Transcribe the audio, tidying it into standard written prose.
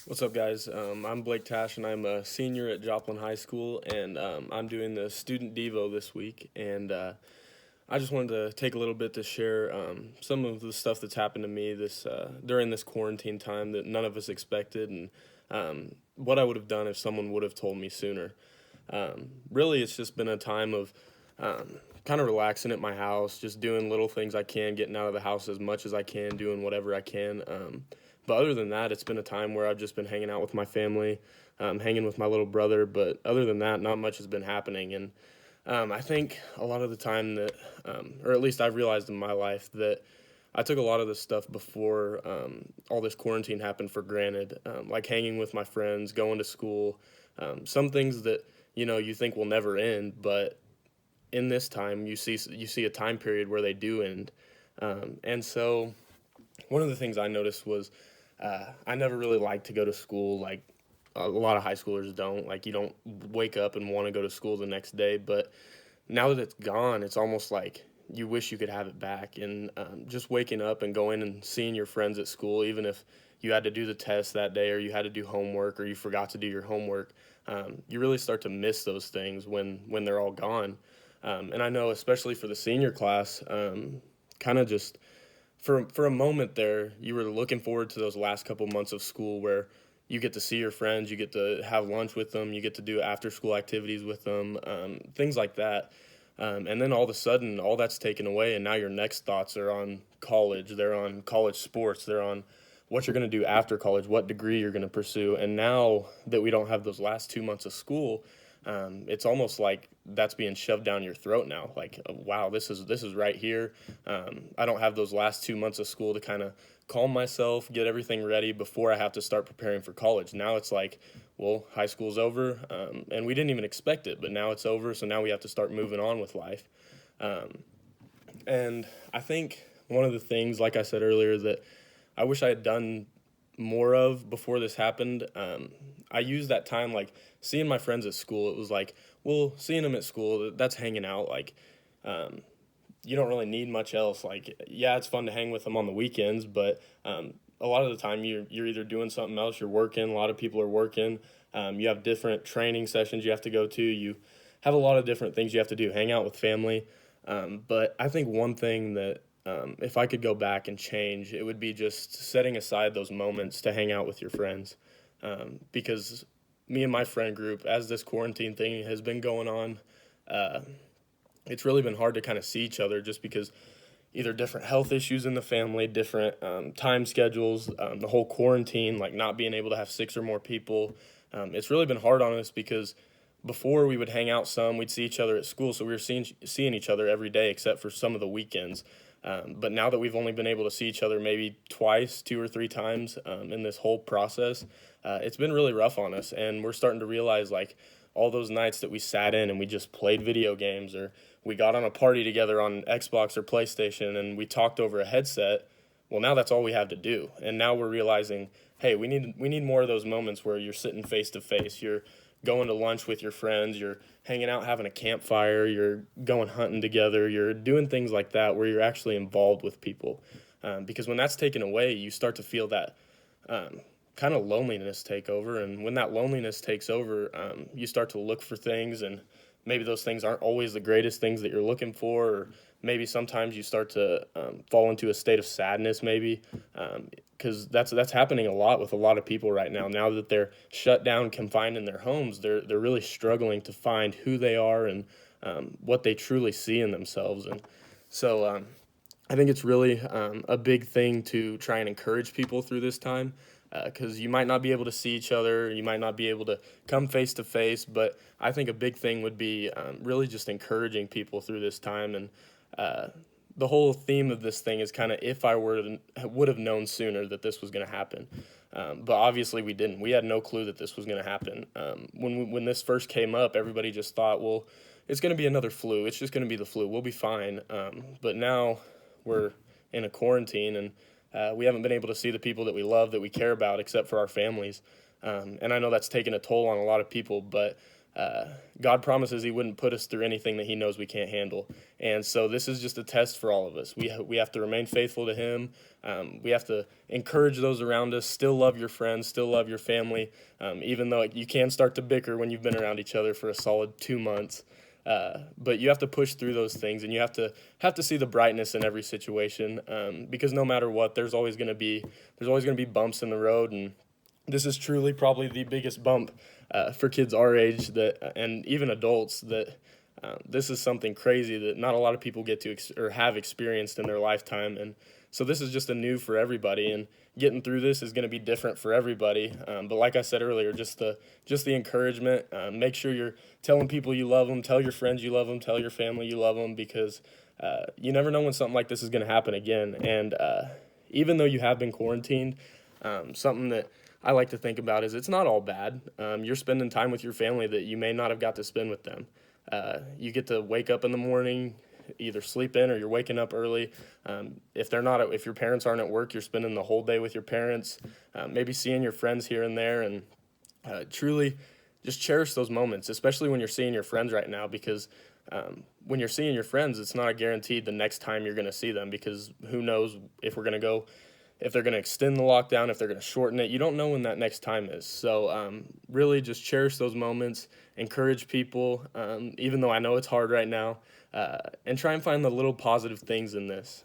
What's up, guys? I'm Blake Tash, and I'm a senior at Joplin High School, and I'm doing the Student Devo this week. And I just wanted to take a little bit to share some of the stuff that's happened to me this during this quarantine time that none of us expected, and what I would have done if someone would have told me sooner. Really, it's just been a time of kind of relaxing at my house, just doing little things I can, getting out of the house as much as I can, doing whatever I can. But other than that, it's been a time where I've just been hanging out with my family, hanging with my little brother. But other than that, not much has been happening. And I think a lot of the time that, or at least I've realized in my life that I took a lot of this stuff before all this quarantine happened for granted, like hanging with my friends, going to school, some things that you think will never end, but in this time you see a time period where they do end, and so one of the things I noticed was I never really liked to go to school like a lot of high schoolers don't. Like, you don't wake up and want to go to school the next day, but now that it's gone, it's almost like you wish you could have it back. And just waking up and going and seeing your friends at school, even if you had to do the test that day or you had to do homework or you forgot to do your homework, you really start to miss those things when they're all gone. And I know, especially for the senior class, kind of just for a moment there, you were looking forward to those last couple months of school where you get to see your friends, you get to have lunch with them, you get to do after school activities with them, things like that. And then all of a sudden, all that's taken away, and now your next thoughts are on college. They're on college sports. They're on what you're going to do after college, what degree you're going to pursue. And now that we don't have those last 2 months of school, it's almost like that's being shoved down your throat now. Like, wow, this is right here. I don't have those last 2 months of school to kind of calm myself, get everything ready before I have to start preparing for college. Now it's like, well, high school's over, and we didn't even expect it, but now it's over, so now we have to start moving on with life. Um, and I think one of the things, like I said earlier, that I wish I had done more of before this happened. I used that time, like seeing my friends at school. It was like, well, seeing them at school, that's hanging out. Like, um, you don't really need much else. Like, yeah, it's fun to hang with them on the weekends, but a lot of the time you're either doing something else, you're working. A lot of people are working. You have different training sessions you have to go to. You have a lot of different things you have to do. Hang out with family. But I think one thing that if I could go back and change, it would be just setting aside those moments to hang out with your friends. Because me and my friend group, as this quarantine thing has been going on, uh, it's really been hard to kind of see each other just because either different health issues in the family, different time schedules, the whole quarantine, like not being able to have six or more people. It's really been hard on us because before we would hang out some, we'd see each other at school, so we were seeing each other every day except for some of the weekends. But now that we've only been able to see each other maybe twice, 2 or 3 times in this whole process, it's been really rough on us, and we're starting to realize like all those nights that we sat in and we just played video games, or we got on a party together on Xbox or PlayStation and we talked over a headset. Well, now that's all we have to do, and now we're realizing, hey, we need more of those moments where you're sitting face to face. You're going to lunch with your friends, you're hanging out having a campfire, you're going hunting together, you're doing things like that where you're actually involved with people. Because when that's taken away, you start to feel that kind of loneliness take over. And when that loneliness takes over, you start to look for things, and maybe those things aren't always the greatest things that you're looking for, or maybe sometimes you start to fall into a state of sadness, maybe, because that's happening a lot with a lot of people right now. Now that they're shut down, confined in their homes, they're really struggling to find who they are and what they truly see in themselves. And so I think it's really a big thing to try and encourage people through this time, because you might not be able to see each other, you might not be able to come face to face, but I think a big thing would be really just encouraging people through this time. And uh, the whole theme of this thing is kind of, if I would have known sooner that this was going to happen. But obviously we didn't. We had no clue that this was going to happen. When this first came up, everybody just thought, well, it's going to be another flu. It's just going to be the flu. We'll be fine. But now we're in a quarantine, and we haven't been able to see the people that we love, that we care about, except for our families. And I know that's taken a toll on a lot of people, but God promises He wouldn't put us through anything that He knows we can't handle. And so this is just a test for all of us. We have to remain faithful to Him. We have to encourage those around us. Still love your friends. Still love your family. Even though you can start to bicker when you've been around each other for a solid 2 months. But you have to push through those things, and you have to see the brightness in every situation. Because no matter what, there's always going to be bumps in the road, and this is truly probably the biggest bump for kids our age and even adults that this is something crazy that not a lot of people get to or have experienced in their lifetime. And so this is just a new for everybody, and getting through this is going to be different for everybody. But like I said earlier, just the encouragement. Make sure you're telling people you love them, tell your friends you love them, tell your family you love them, because you never know when something like this is going to happen again. And even though you have been quarantined, something that I like to think about is it's not all bad. You're spending time with your family that you may not have got to spend with them. You get to wake up in the morning, either sleep in or you're waking up early. If your parents aren't at work, you're spending the whole day with your parents, maybe seeing your friends here and there, and truly just cherish those moments, especially when you're seeing your friends right now, because when you're seeing your friends, it's not a guaranteed the next time you're going to see them, because who knows if they're going to extend the lockdown, if they're going to shorten it. You don't know when that next time is. So really just cherish those moments, encourage people, even though I know it's hard right now, and try and find the little positive things in this.